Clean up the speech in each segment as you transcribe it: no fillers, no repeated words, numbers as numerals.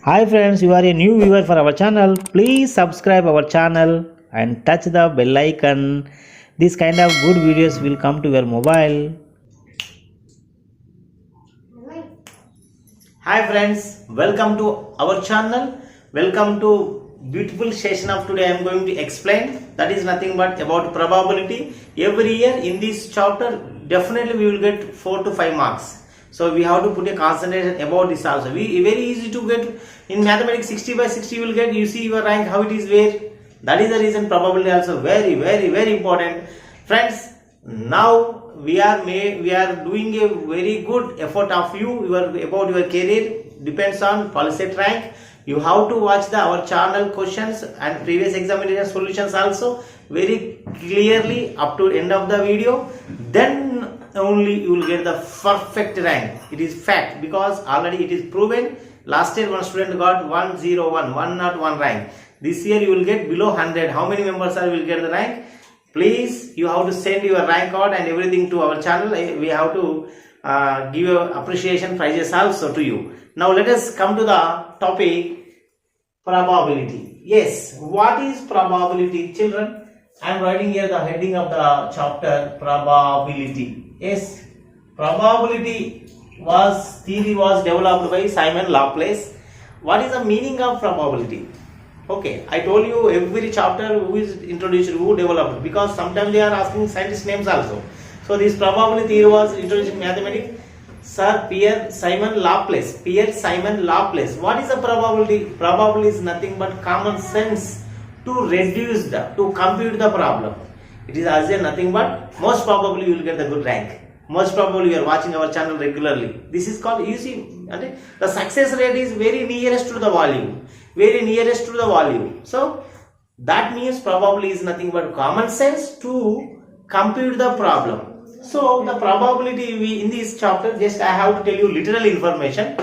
Hi friends, you are a new viewer for our channel. Please subscribe our channel and touch the bell icon. This kind of good videos will come to your mobile. Hi friends, welcome to our channel. Welcome to beautiful session of today. I am going to explain that is nothing but about probability. Every year in this chapter definitely we will get 4 to 5 marks. So we have to put a concentration about this also. We very easy to get in mathematics 60 by 60 you will get. You see your rank how it is where. That is the reason probability also very important. Friends, now we are doing a very good effort of about your career depends on Polyset rank. You have to watch our channel questions and previous examination solutions also very clearly up to end of the video. Then only you will get the perfect rank. It is fact because already it is proven. Last year one student got 101 rank. This year you will get below 100. How many members will get the rank? Please, you have to send your rank card and everything to our channel. We have to give your appreciation prizes also to you. Now let us come to the topic probability. Yes, what is probability, children? I am writing here the heading of the chapter probability. Yes, probability theory was developed by Simon Laplace. What is the meaning of probability? Okay, I told you every chapter who is introduced, who developed, because sometimes they are asking scientist names also. So this probability theory was introduced in mathematics. Sir Pierre Simon Laplace. Pierre Simon Laplace. What is a probability? Probability is nothing but common sense to compute the problem. It is as nothing but most probably you will get the good rank. Most probably you are watching our channel regularly. This is called, you see, the success rate is very nearest to the value. Very nearest to the value. So that means probably is nothing but common sense to compute the problem. So the probability in this chapter, just I have to tell you literal information.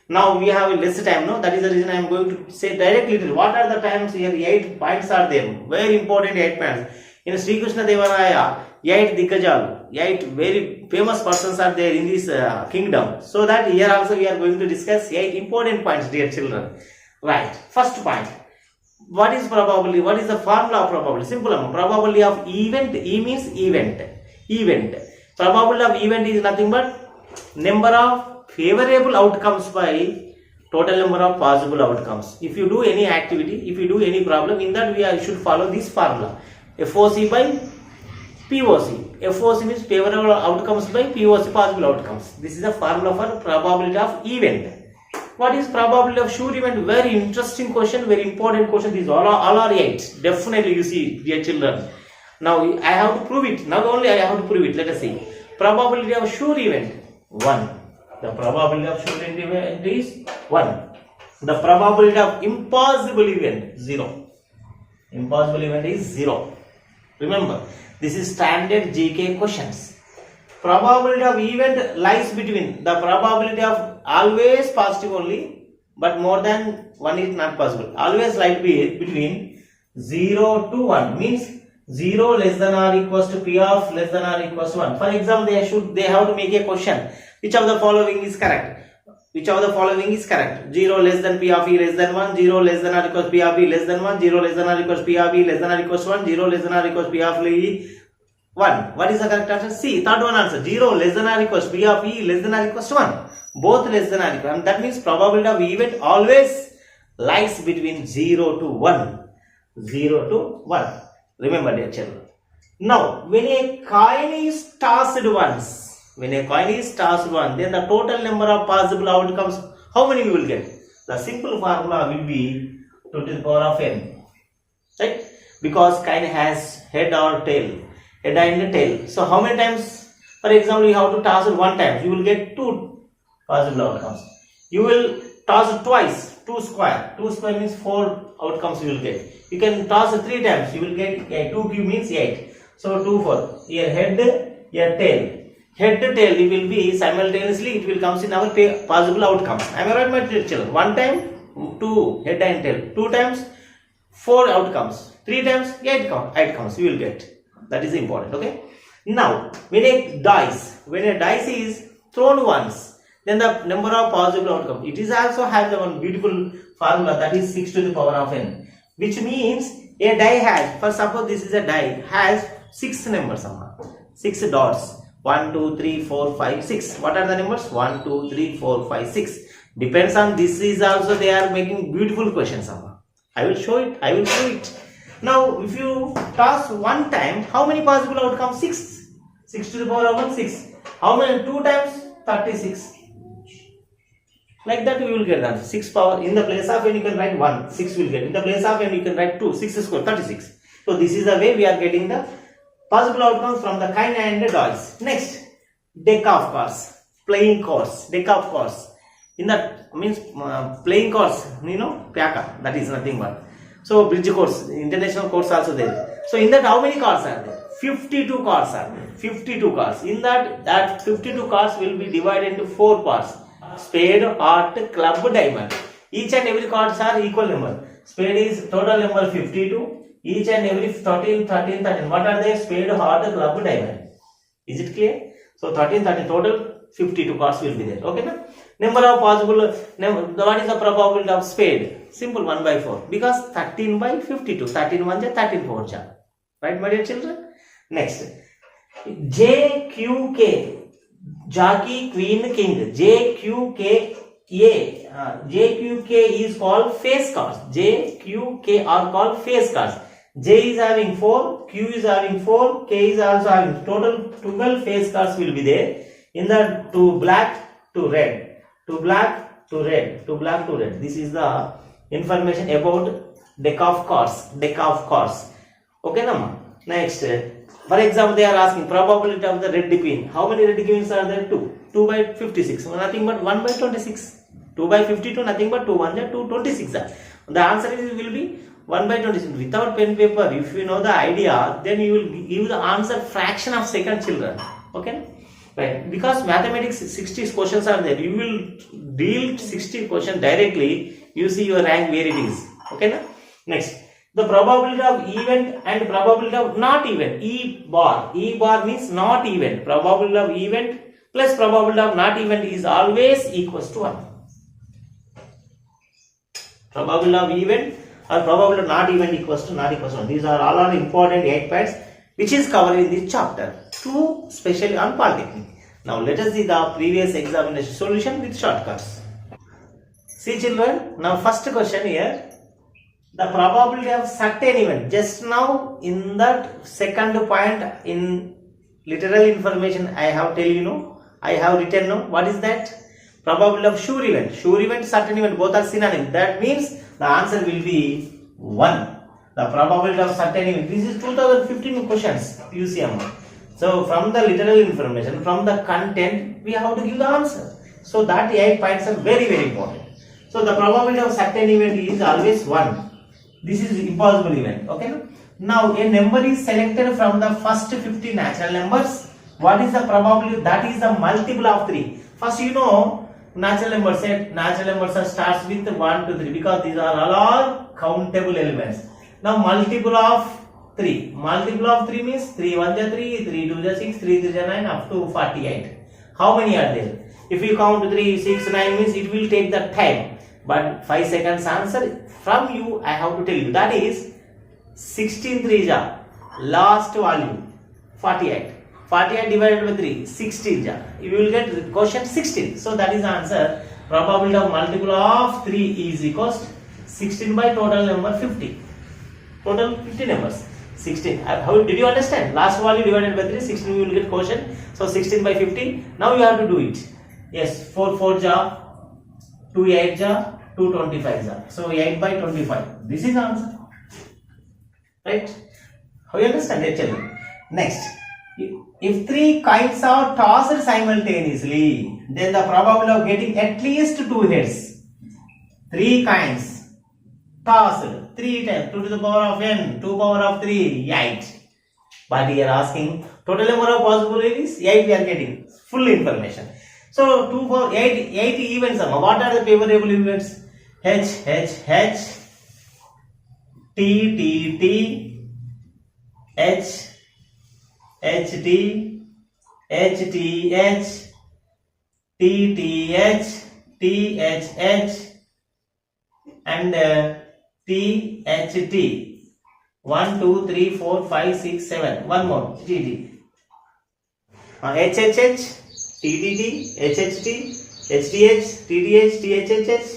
Now we have less time, no? That is the reason I am going to say directly. What are the times here? 8 points are there. Very important 8 points. In Sri Krishna Devaraya, 8 Dikkajalu, 8 very famous persons are there in this kingdom. So that here also we are going to discuss 8 important points, dear children. Right. First point. What is probability? What is the formula of probability? Simple. Probability of event. E means event. Event. Probability of event is nothing but number of favorable outcomes by total number of possible outcomes. If you do any activity, if you do any problem, in that we should follow this formula. FOC by POC. FOC means favorable outcomes by POC possible outcomes. This is the formula for probability of event. What is probability of sure event? Very interesting question, very important question. These all are 8. Definitely you see, dear children. Now I have to prove it. Not only I have to prove it. Let us see. Probability of sure event 1. The probability of sure event is 1. The probability of impossible event 0. Impossible event is 0. Remember, this is standard GK questions. Probability of event lies between the probability of always positive only, but more than 1 is not possible. Always lies between 0 to 1 means 0 less than or equals to P of less than or equals to 1. For example, they have to make a question. Which of the following is correct? Which of the following is correct? 0 less than P of E less than 1, 0 less than or equals P of E less than 1, 0 less than or equals P of E less than or equals to 1, 0 less than or equals P of E 1. What is the correct answer? C. Third one answer. 0 less than or equals P of E less than or equals to 1. Both less than or equal. And that means probability of event always lies between 0 to 1. 0 to 1. Remember, dear children. Now, when a coin is tossed once, then the total number of possible outcomes, how many you will get? The simple formula will be 2 to the power of n. Right? Because coin has head or tail. Head and tail. So how many times? For example, you have to toss it 1 time. You will get 2 possible outcomes. You will toss it twice. 2 square. 2 square means 4 outcomes you will get. You can toss it 3 times. You will get 2 cube means 8. So 2 4. Here head, here tail. Head to tail it will be simultaneously. It will comes in our possible outcomes. Am I right, my children? 1 time 2 head and tail. 2 times 4 outcomes. 3 times 8 outcomes you will get. That is important. Okay. Now when a dice is thrown once, then the number of possible outcome. It is also has one beautiful formula, that is 6 to the power of n, which means a die has, for suppose this is a die, has 6 numbers, 6 dots, 1 2 3 4 5 6. What are the numbers? 1 2 3 4 5 6. Depends on this is also they are making beautiful questions. I will show it. Now if you toss one time, how many possible outcomes? 6. 6 to the power of 1, 6. How many? 2 times 36. Like that we will get that 6 power. In the place of n you can write 1, 6 will get. In the place of n you can write 2, 6 square 36. So this is the way we are getting the possible outcomes from the kind and the dice. Next, deck of cards, playing cards, deck of cards. In that means playing cards, pyaka, that is nothing but. So bridge course, international course also there. So in that how many cards are there? 52 cards are there. 52 cards. In that 52 cards will be divided into 4 parts. Spade, heart, club, diamond. Each and every cards are equal number. Spade is total number 52. Each and every 13. What are they? Spade, heart, club, diamond. Is it clear? So 13 total 52 cards will be there. Okay, na? Number of possible. What is the probability of spade? Simple, 1 by 4. Because 13 by 52. 13 1 ja, 13 4 ja. Right, my dear children? Next. JQK. Jockey, queen, king. JQK. JQK is called face cards. JQK are called face cards. J is having 4, Q is having 4, K is also having total 12 face cards will be there. In the to black to red, to black to red, to black to red. This is the information about deck of cards. Deck of cards. Okay, Nama. Next, for example, they are asking probability of the red queen. How many red queens are there? 2. 2 by 56. Nothing but 1 by 26. 2 by 52. Nothing but 2. 1 ja 2 26. The answer will be 1 by 26. Without pen paper, if you know the idea, then you will give the answer fraction of second, children. Okay? Right? Because mathematics 60 questions are there. You will deal 60 questions directly. You see your rank where it is. Okay? Na? Next. The probability of event and probability of not event. E bar. E bar means not event. Probability of event plus probability of not event is always equals to 1. Probability of event or probability of not event equals to not equals to 1. These are all important 8 points which is covered in this chapter 2, especially on Polytechnic. Now let us see the previous examination solution with shortcuts. See children, now first question here. The probability of certain event. Just now in that second point in literal information I have tell you I have written what is that? Probability of sure event. Sure event, certain event, both are synonyms. That means the answer will be 1. The probability of certain event. This is 2015 questions UCM. So from the literal information, from the content, we have to give the answer. So that 8 points are very important. So the probability of certain event is always 1. This is impossible event. Okay. Now a number is selected from the first 50 natural numbers. What is the probability? That is the multiple of 3. First natural numbers set. Natural numbers starts with 1 to 3 because these are all countable elements. Now multiple of 3. Multiple of 3 means 3 1 ja 3, 3 2 ja 6, 3 3 ja 9 up to 48. How many are there? If you count 3, 6, 9 means it will take the time. But 5 seconds answer from you I have to tell you. That is 16 3 ja. Last value 48. 48 divided by 3, 16 ja. You will get quotient 16. So that is the answer. Probability of multiple of 3 is equals 16 by total number 50. Total 50 numbers. 16. How did you understand? Last value divided by 3, 16 you will get quotient. So 16 by 50. Now you have to do it. Yes, 4 4 ja, 2 8 ja, 2 25 ja. So 8 by 25. This is the answer. Right? How you understand it, children? Next. If 3 coins are tossed simultaneously, then the probability of getting at least 2 heads. 3 coins tossed 3 times, 2 to the power of n, 2 power of 3, 8. But we are asking total number of possibilities, 8 we are getting. Full information. So 2 for 8 events. What are the favorable events? H, H, H, T, T, T, H, HT, HTH, TTH, THH, and THT. 1, 2, 3, 4, 5, 6, 7. One more. TT. HHH, TTT, HHT, HTH, TTH, THHH,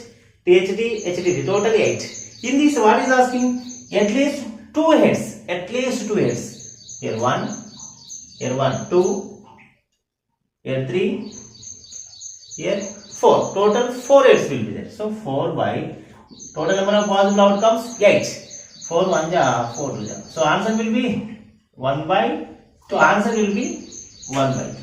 THT, HTT. Totally 8. In this, what is asking? At least 2 heads. At least 2 heads. Here 1, 2, here 3, here 4. Total 4 heads will be there. So 4 by total number of possible outcomes 8. 4 1 ja 4 2 ja. So answer will be 1 by 2. Answer will be 1 by 2.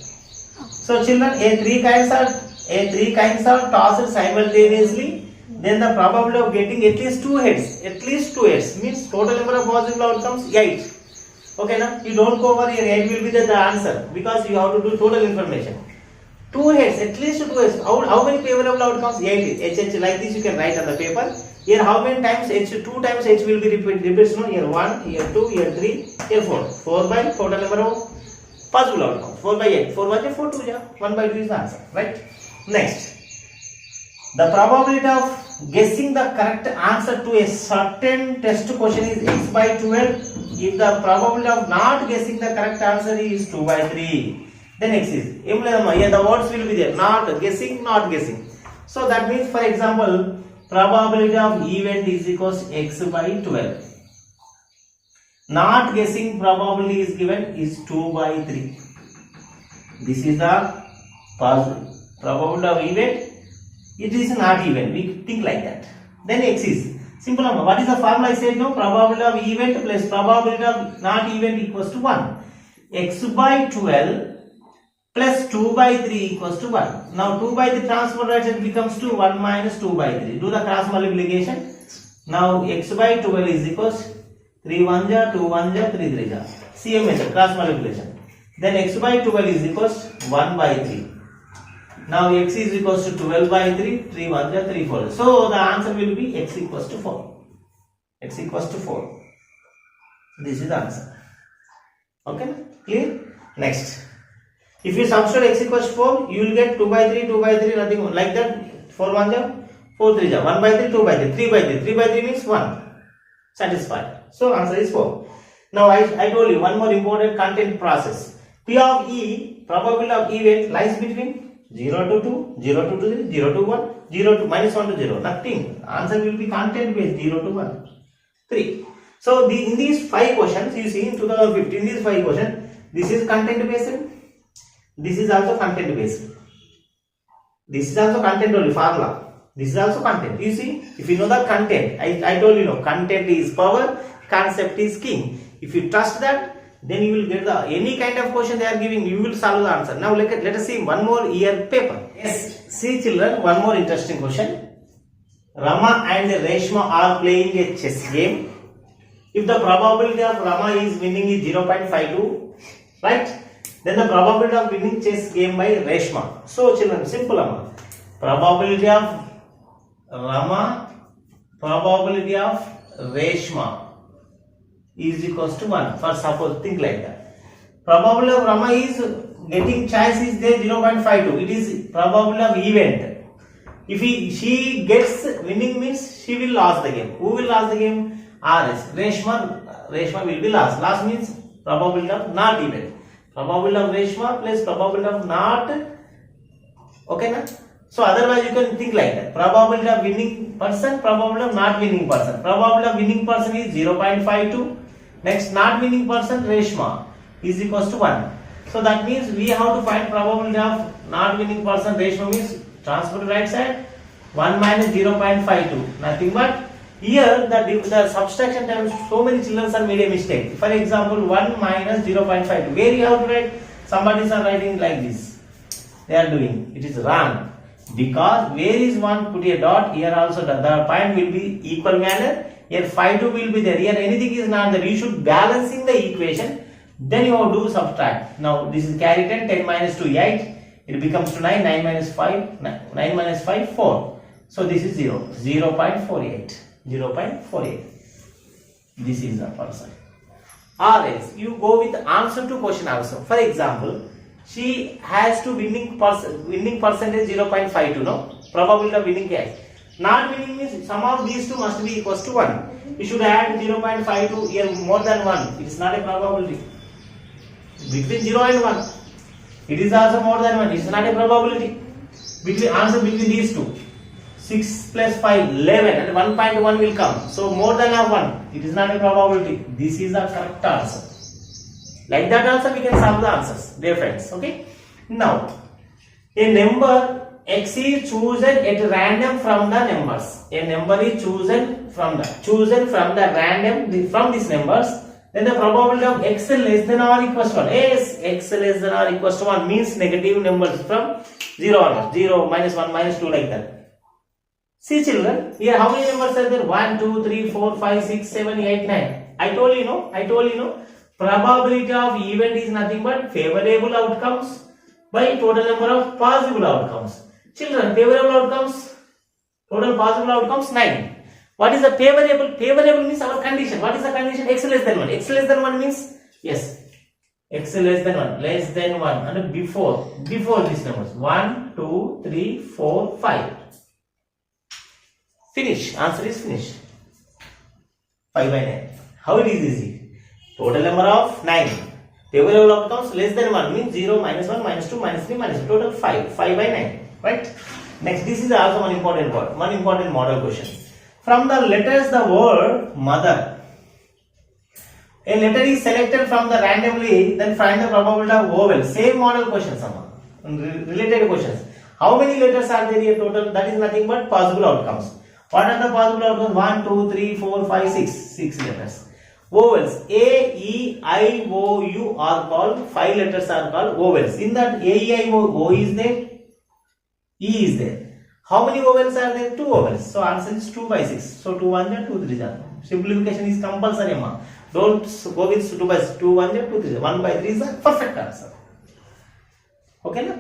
So children, a three kinds are tossed simultaneously. Then the probability of getting at least 2 heads. At least 2 heads means total number of possible outcomes 8. Okay, now you don't go over here. 8 will be the answer because you have to do total information. 2 heads, at least 2 heads. How many favorable outcomes? 8. HH like this you can write on the paper. Here how many times H? 2 times H will be repeated. No? Here 1, here 2, here 3, here 4. 4 by total number of possible outcomes. 4 by 8. 4 1 4 2 ja. 1 by 2 is the answer. Right? Next. The probability of guessing the correct answer to a certain test question is x by 12. If the probability of not guessing the correct answer is 2 by 3. Then x is. Here the words will be there. Not guessing, not guessing. So that means, for example, probability of event is equals x by 12. Not guessing probability is given is 2 by 3. This is the probability of event. It is not even. We think like that. Then x is simple number. What is the formula I said? No, probability of event plus probability of not event equals to 1. X by 12 plus 2 by 3 equals to 1. Now 2 by 3 transfer right side becomes to 1 minus 2 by 3. Do the cross multiplication. Now x by 12 is equals 3 1 ja, 2 1 ja, 3 3 ja. CM method, cross multiplication. Then x by 12 is equals 1 by 3. Now x is equals to 12 by 3, 3 1 ja, 3 4. So the answer will be x equals to 4. X equals to 4. This is the answer. Okay, clear? Next. If you substitute x equals 4, you will get 2 by 3, 2 by 3, nothing like that. 4 1 ja, 4 3 ja, 1 by 3, 2 by 3, 3 by 3. 3 by 3 means 1. Satisfied. So answer is 4. Now I told you one more important content process. P of E, probability of event lies between 0 to 2, 0 to 2, 0 to 1, 0 to minus 1 to 0. Nothing. Answer will be content based 0 to 1. 3. So in these 5 questions, you see in 2015, these 5 questions, this is content based. This is also content based. This is also content only formula. This is also content. You see, if you know the content, I told you, no, content is power, concept is king. If you trust that, then you will get the any kind of question they are giving, you will solve the answer. Now let us see one more year paper. Yes, see children, one more interesting question. Rama and Reshma are playing a chess game. If the probability of Rama is winning is 0.52, right? Then the probability of winning chess game by Reshma. So children, simple probability of Rama, probability of Reshma is equals to 1. For suppose, think like that. Probability of Rama is getting chance is there 0.52. It is probability of event. If she gets winning means she will lose the game. Who will lose the game? RS. Reshma will be lost. Lost means probability of not event. Probability of Reshma plus probability of not. Okay, na? So otherwise you can think like that. Probability of winning person, probability of not winning person. Probability of winning person is 0.52. Next, not winning person Reshma is equals to 1. So that means we have to find probability of not winning person Reshma means transfer to right side 1 minus 0.52. Nothing but here the subtraction times so many children are made a mistake. For example, 1 minus 0.52. Where you have to write? Somebody is writing like this. They are doing. It is wrong. Because where is 1, put a dot, here also the point will be equal manner, here 5 2 will be there, here anything is not there, you should balancing the equation, then you have to do subtract. Now this is carry 10, 10 minus 2, 8, it becomes to 9, 9 minus 5, 9 minus 5, 4. So this is 0, 0.48, 0.48. This is the person. Or else, you go with answer to question also. For example, she has to winning percentage 0.52. No, probability of winning case. Not winning means sum of these two must be equals to 1. We should add 0.52 here more than 1. It is not a probability. Between 0 and 1, it is also more than 1. It is not a probability. Answer between these two. 6 plus 5, 11, and 1.1 will come. So more than 1. It is not a probability. This is the correct answer. Like that also we can solve the answers, dear friends. Okay. Now, a number x is chosen at random from the numbers. A number is chosen from the random from these numbers. Then the probability of x less than or equals to 1. Yes, x less than or equals to 1 means negative numbers from 0 onwards. 0, minus 1, minus 2 like that. See children, here how many numbers are there? 1, 2, 3, 4, 5, 6, 7, 8, 9. I told you no. Probability of event is nothing but favorable outcomes by total number of possible outcomes. Children, favorable outcomes, total possible outcomes 9. What is the favorable? Favorable means our condition. What is the condition? X less than 1. X less than 1 means, yes, x less than 1 and before these numbers 1, 2, 3, 4, 5. Finish. Answer is finish. 5 by 9. How it is easy? Total number of 9. Favorable outcomes less than 1 means 0, minus 1, minus 2, minus 3, minus 2. Total 5. 5 by 9. Right? Next, this is also one important word. One important model question. From the letters, the word mother. A letter is selected from the randomly, then find the probability of vowel. Same model questions, related questions. How many letters are there here total? That is nothing but possible outcomes. What are the possible outcomes? 1, 2, 3, 4, 5, 6. 6 letters. Vowels. A, E, I, O, U are called, 5 letters are called vowels. In that A, E, I, O is there, E is there. How many vowels are there? 2 vowels. So answer is 2 by 6. So 2 1 and 2 3. Simplification is compulsory. Don't go with 2 by 6. 2 1 and 2 3. 1 by 3 is the perfect answer. Okay, na?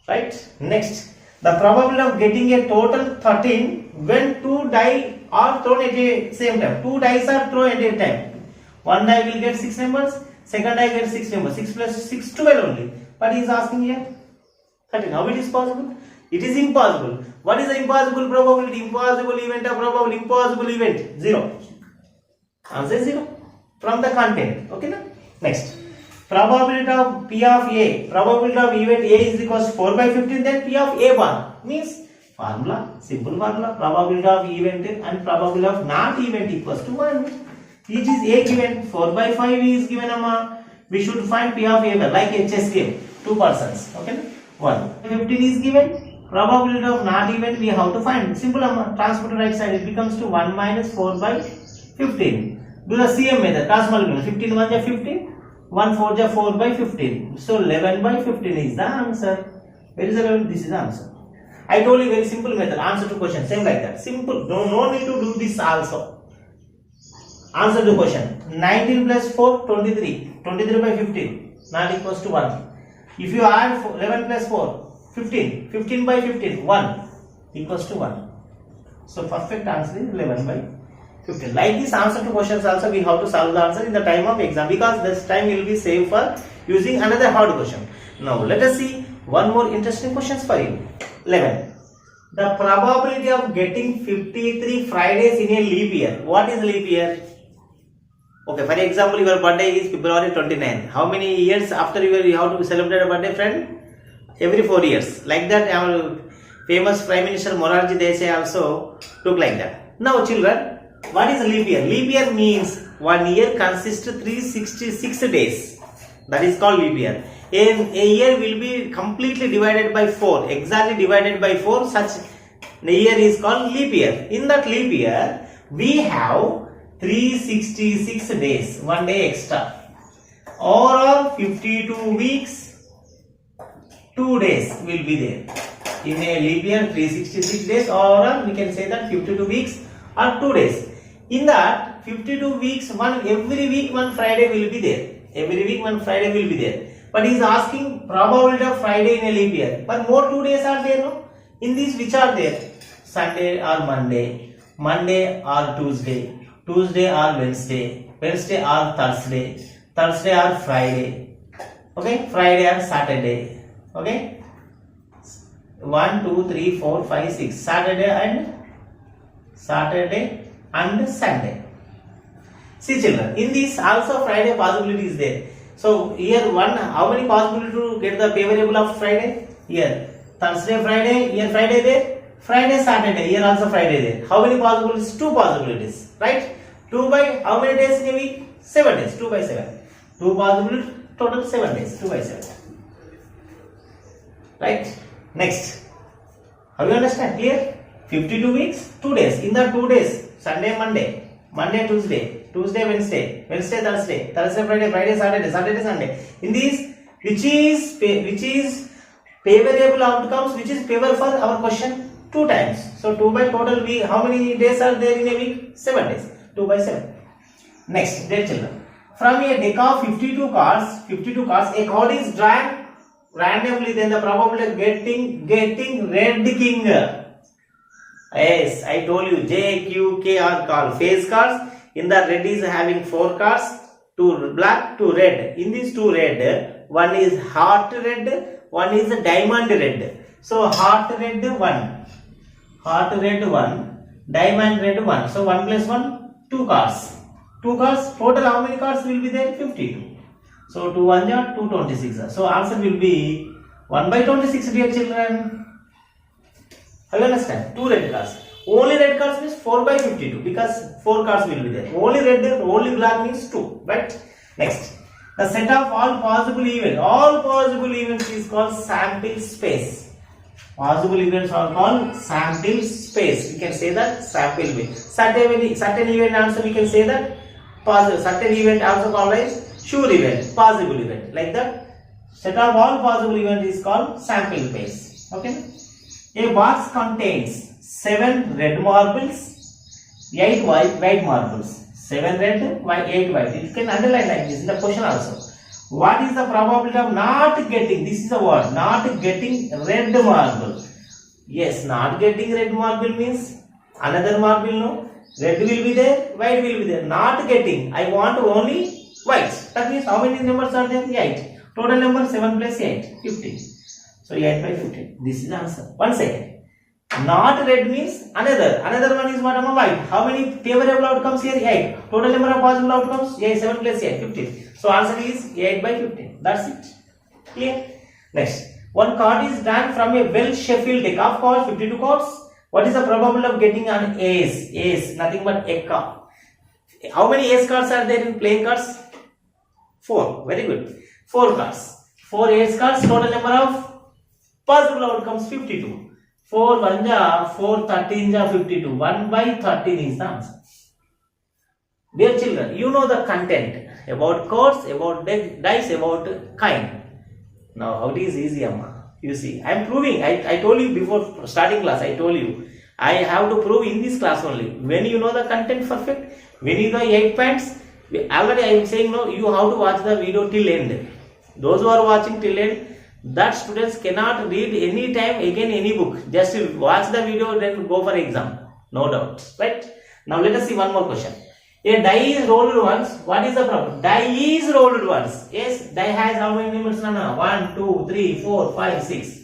Right? Next, the probability of getting a total 13 when 2 die are thrown at the same time. 2 dice are thrown at a time. One die will get 6 numbers. Second die gets 6 numbers. 6 plus 6, 12 only. But he is asking here 13. How it is possible? It is impossible. What is the impossible probability? Impossible event of probable impossible event 0. Answer is 0 from the content. Okay, na? Next, probability of P of A. Probability of event A is equals to 4 by 15. Then P of A bar means formula, simple formula. Probability of event and probability of not event equals to 1. Each is A given. 4 by 5 is given. We should find P of A bar like a chess game. 2 persons. Okay, na? 1. 15 is given. Probability of not event we have to find. Simple transfer to right side. It becomes to 1 minus 4 by 15. Do the CM method. Cross multiplication. 15 1 is 15. 1 4 is 4 by 15. So 11 by 15 is the answer. Where is the 11? This is the answer. I told you very simple method. Answer to question. Same like that. Simple. No need to do this also. Answer to question. 19 plus 4 23. 23 by 15. Not equals to 1. If you add 11 plus 4. 15. 15 by 15. 1 equals to 1. So perfect answer is 11 by 15. Like this answer to questions also we have to solve the answer in the time of exam, because this time will be saved for using another hard question. Now let us see one more interesting questions for you. 11. The probability of getting 53 Fridays in a leap year. What is leap year? Okay, for example, your birthday is February 29. How many years after you have to celebrate a birthday, friend? Every 4 years. Like that, our famous Prime Minister Morarji Desai also took like that. Now, children, what is leap year? Leap year means 1 year consists of 366 days. That is called leap year. A year will be completely divided by 4. Exactly divided by 4. Such a year is called leap year. In that leap year, we have 366 days. 1 day extra. Overall, 52 weeks. 2 days will be there. In a leap year, 366 days, or we can say that 52 weeks or 2 days. In that 52 weeks, every week one Friday will be there. Every week one Friday will be there. But he is asking probability of Friday in a leap year. But more 2 days are there, no? In these, which are there? Sunday or Monday, Monday or Tuesday, Tuesday or Wednesday, Wednesday or Thursday, Thursday or Friday. Okay, Friday and Saturday. Okay, 1, 2, 3, 4, 5, 6. Saturday and Sunday. See children, in this also Friday possibility is there. So here one, how many possibility to get the pay variable of Friday? Here Thursday, Friday, here Friday there, Friday, Saturday, here also Friday there. How many possibilities? 2 possibilities, right? 2 by how many days in a week? 7 days, 2 by 7. 2 possibilities, total 7 days, 2 by 7. Right? Next. How you understand? Clear? 52 weeks, 2 days. In the 2 days, Sunday, Monday, Monday, Tuesday, Tuesday, Wednesday, Wednesday, Thursday, Thursday, Friday, Friday, Saturday, Saturday, Sunday. In these, which is pay variable outcomes, which is payable for our question 2 times. So 2 by total week. How many days are there in a week? 7 days. 2 by 7. Next, dear children. From a deck of 52 cards, a card is drawn randomly. Then the probability of getting red king. Yes, I told you J, Q, K are called phase cards. In the red is having 4 cards, 2 black, 2 red. In these 2 red, one is heart red, one is diamond red. So heart red 1, diamond red 1. So 1 plus 1, 2 cards. 2 cards, total how many cards will be there? 52. So 2 1 are 226. So answer will be 1 by 26, dear children. Have you understand? 2 red cards. Only red cards means 4 by 52 because 4 cards will be there. Only red, only black means 2. Right? Next. The set of all possible events is called sample space. Possible events are called sample space. We can say that sample event. Certain event also we can say that possible. Certain event also called as sure event, possible event. Like that, set of all possible event is called sample space. Okay. A box contains 7 red marbles, 8 white marbles. 7 red, 8 white. You can underline like this in the question also. What is the probability of not getting? This is the word. Not getting red marble. Yes, not getting red marble means another marble. No, red will be there, white will be there. Not getting. I want only white. That means how many numbers are there? 8. Total number 7 plus 8, 15. So 8 by 15. This is the answer. 1 second. Not red means another one is what? White. How many favorable outcomes here? 8. Total number of possible outcomes? 7 plus 8, 15. So answer is 8 by 15. That's it. Clear? Next. One card is drawn from a well-shuffled deck of cards, 52 cards. What is the probability of getting an ace? Ace, nothing but a card. How many ace cards are there in playing cards? 4. Very good. 4 cards. 4 ace cards. Total number of possible outcomes 52. 4 1 ja, 4 13 ja, 52. 1 by 13 is the answer. Dear children, you know the content about cards, about dice, about kind. Now how it is easy, Amma. You see, I am proving. I told you before starting class. I told you I have to prove in this class only. When you know the content perfect, when you know 8 points, already I am saying no. You have to watch the video till end. Those who are watching till end, that students cannot read any time again any book. Just watch the video, then go for exam. No doubt. Right? Now let us see one more question. A die is rolled once. What is the problem? Die is rolled once. Yes, die has how many numbers? 1, 2, 3, 4, 5, 6.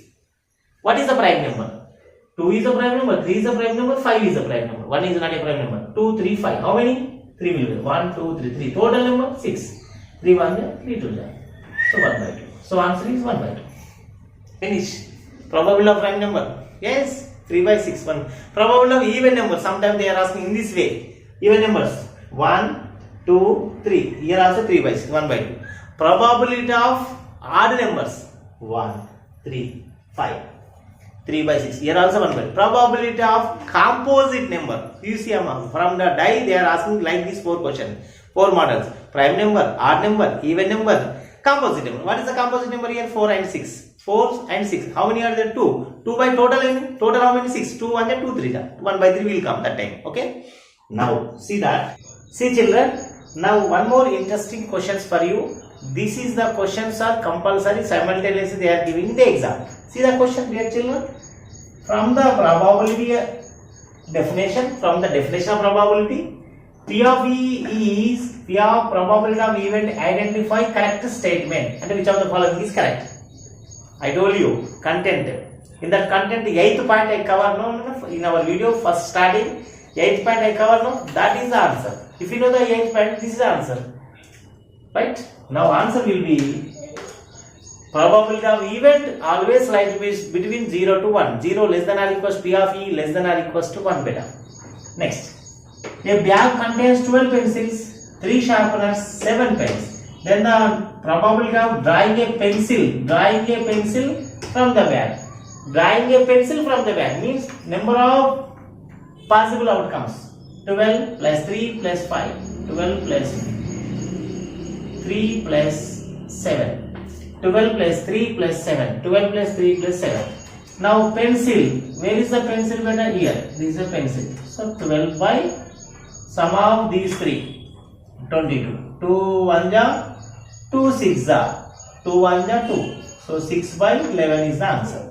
What is the prime number? 2 is a prime number, 3 is a prime number, 5 is a prime number. 1 is not a prime number. 2, 3, 5. How many? 3 will be. 1, 2, 3, 3. Total number 6. 3 1 3 2. So 1 by 2. So answer is 1 by 2. Finish. Probability of prime number. Yes, 3 by 6. 1. Probability of even number. Sometimes they are asking in this way. Even numbers. 1, 2, 3. Here also 3 by 6. 1 by 2. Probability of odd numbers. 1, 3, 5. 3 by 6. Here also 1 by 2. Probability of composite number. You see, from the die they are asking like this 4 questions. 4 models. Prime number, odd number, even number, composite number. What is the composite number here? 4 and 6. 4 and 6. How many are there? 2. 2 by total. Total how many? 6. 2 1 2 3. 1 by 3 will come that time. Okay. Now see that. See children. Now one more interesting questions for you. This is the questions are compulsory simultaneously they are giving the exam. See the question, dear children. From the probability definition, from the definition of probability, P of E is P of probability of event identify correct statement. And which of the following is correct? I told you content. In that content, 8th point I cover no in our video first starting. 8th point I cover no. That is the answer. If you know the 8th point, this is the answer. Right? Now answer will be probability of event always lies between 0 to 1. 0 less than or equals P of E less than or equals to 1 beta. Next. A bag contains 12 pencils, 3 sharpeners, 7 pens. Then the probability of drawing a pencil from the bag. Drawing a pencil from the bag means number of possible outcomes. 12 plus 3 plus 5. 12 plus 3 plus 7. 12 plus 3 plus 7. 12 plus 3 plus 7. Now pencil. Where is the pencil beta? Here. This is a pencil. So 12 by sum of these 3. 22. 2 1 ja, 2 6 ja, 2 1 ja 2. So 6 by 11 is the answer.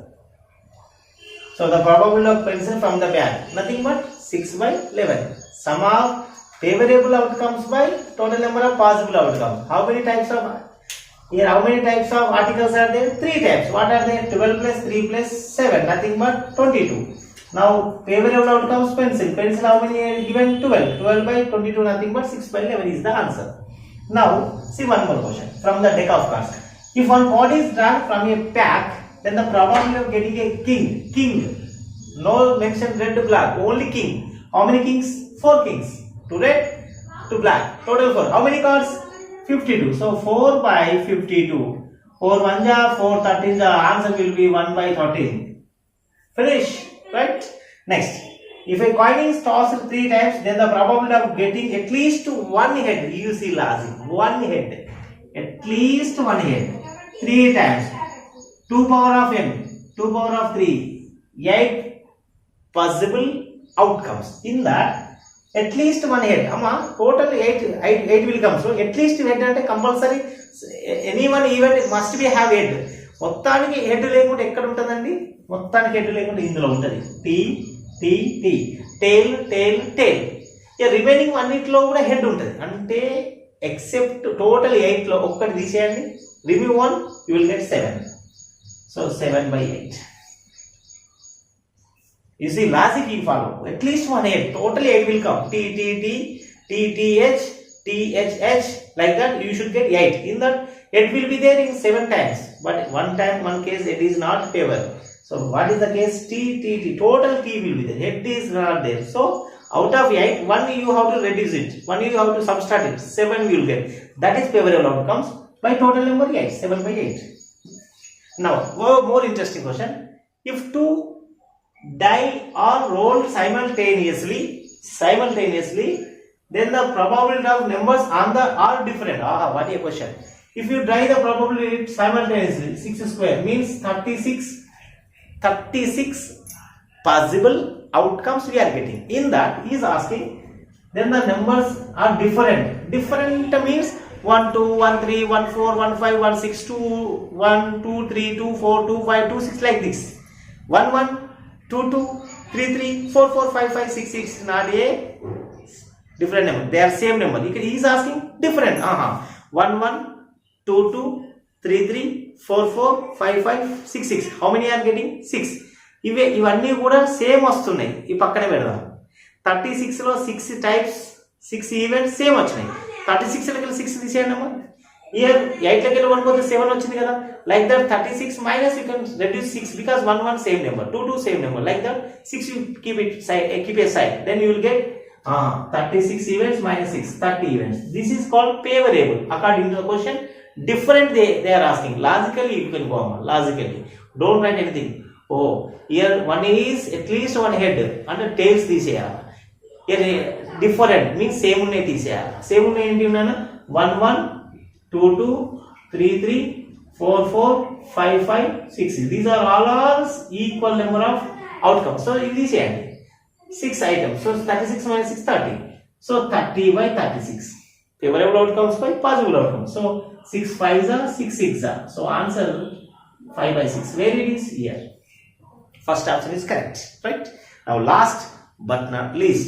So the probability of pencil from the bag. Nothing but 6 by 11. Sum of favorable outcomes by total number of possible outcomes. How many types of articles are there? 3 types. What are they? 12 plus 3 plus 7. Nothing but 22. Now favorable outcomes pencil. Pencil how many are given? 12. 12 by 22 nothing but 6 by 11 is the answer. Now see one more question from the deck of cards. If one card is drawn from a pack, then the probability of getting a king. No mention red to black. Only king. How many kings? 4 kings. 2 red, 2 black. Total 4. How many cards? 52. So 4 by 52. 4 1 ja, 4 13 ja. Answer will be 1 by 13. Finish. Right? Next. If a coin is tossed 3 times, then the probability of getting at least 1 head. You see logic. 1 head. At least 1 head. 3 times. 2 power of n. 2 power of 3. 8 possible outcomes. In that, at least 1 head. Total 8 will come. So at least head and compulsory. Any one event must be have head. మొత్తానికి head లేకుండా ఎక్కడ ఉంటుందండి? మొత్తానికి head లేకుండా ఇందులో ఉంటుంది. టేల్ remaining అన్నిట్లో కూడా హెడ్ ఉంటుంది. అంటే ఎక్సెప్ట్ టోటల్ 8 లో ఒక్కటి తీసేయండి. Remove 1 you will get 7. So 7 by 8. You see logic you follow. At least 1 head. Totally 8 will come. TH like that you should get 8. In that head will be there in 7 times. But one case it is not favor. So what is the case? Total T will be there. Head is not there. So out of 8, 1 you have to reduce it. 1 you have to subtract it. 7 you will get. That is favorable outcomes by total number 8. 7 by 8. Now more interesting question. If 2 die or roll simultaneously, then the probability of numbers on the are different. What a question. If you try the probability simultaneously, 6 square means 36 possible outcomes we are getting. In that he is asking, then the numbers are different. Different means 1 2 1 3 1 4 1 5 1 6 2 1 2 3 2 4 2 5 2 6 like this. 1 1 2 2 3 3 4 4 5 5 6 6 not a different number. They are same number. He is asking different. 1 1 2 2 3 3 4 4 5 5 6 6. How many are getting? 6. ఇవన్నీ కూడా same వస్తున్నాయి. ఈ పక్కనే పెడదాం. 36 లో 6 types 6 events same వచ్చినాయి. 36 లోకి 6 తీసేయండి అమ్మా. ఇయర్ 8 లోకి 1 పోతే 7 వచ్చింది కదా. Like that 36 minus you can reduce 6 because 1 1 same number, 2 2 same number. Like that 6 you keep it side. Then you will get 36 events minus 6, 30 events. This is called favorable. According to the question, different they are asking. Logically you can go on. Logically. Don't write anything. Here one is at least 1 head. And tails తీసేయాలి. Here different means same ఉన్నాయి తీసేయాలి. Same ఉన్నాయి ఏంటి ఉన్నాను? 1 1 2 2 3 3 4 4 5 5 6. These are all equal number of outcomes. So ఇది తీసేయండి. 6 items. So 36 minus 6 30. So 30 by 36. Favorable outcomes by possible outcomes. So 6 5s are 6 6s are. So answer 5 by 6. Where it is? Here. First option is correct. Right? Now last but not least,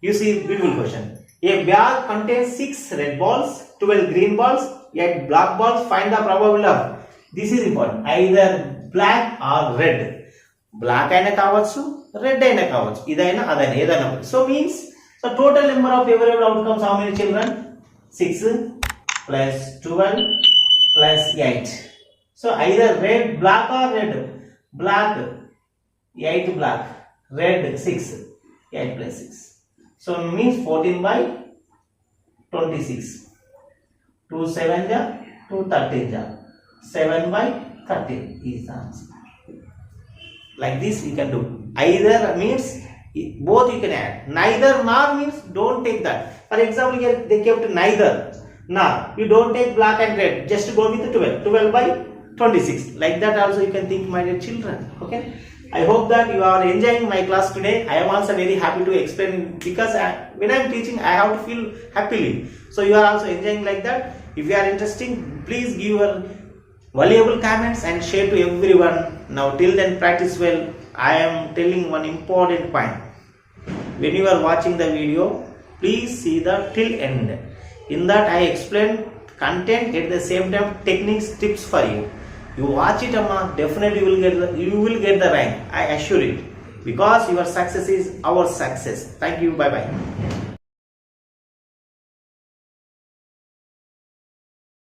you see beautiful question. A bag contains 6 red balls, 12 green balls, 8 black balls. Find the probability of. This is important. Either black or red. Black aina kavachu, red aina kavachu. Idaina adaina edaina. So means, so total number of favorable outcomes, how many children? 6 plus 12 plus 8. So either red, black or red. Black, 8 black, red 6, 8 plus 6. So means 14 by 26. 2 7 ja, 2 13 ja. 7 by 13 is the answer. Like this we can do. Either means both you can add. Neither nor means don't take that. For example, here they kept neither nor. You don't take black and red. Just go with the 12. 12 by 26. Like that also you can think, my dear children. Okay. I hope that you are enjoying my class today. I am also very happy to explain, because when I am teaching I have to feel happily. So you are also enjoying like that. If you are interested, please give your valuable comments and share to everyone. Now till then, practice well. I am telling one important point. When you are watching the video, please see the till end. In that I explain content, at the same time techniques, tips for you. You watch it, amma, definitely you will get the rank. I assure it, because your success is our success. Thank you. Bye bye.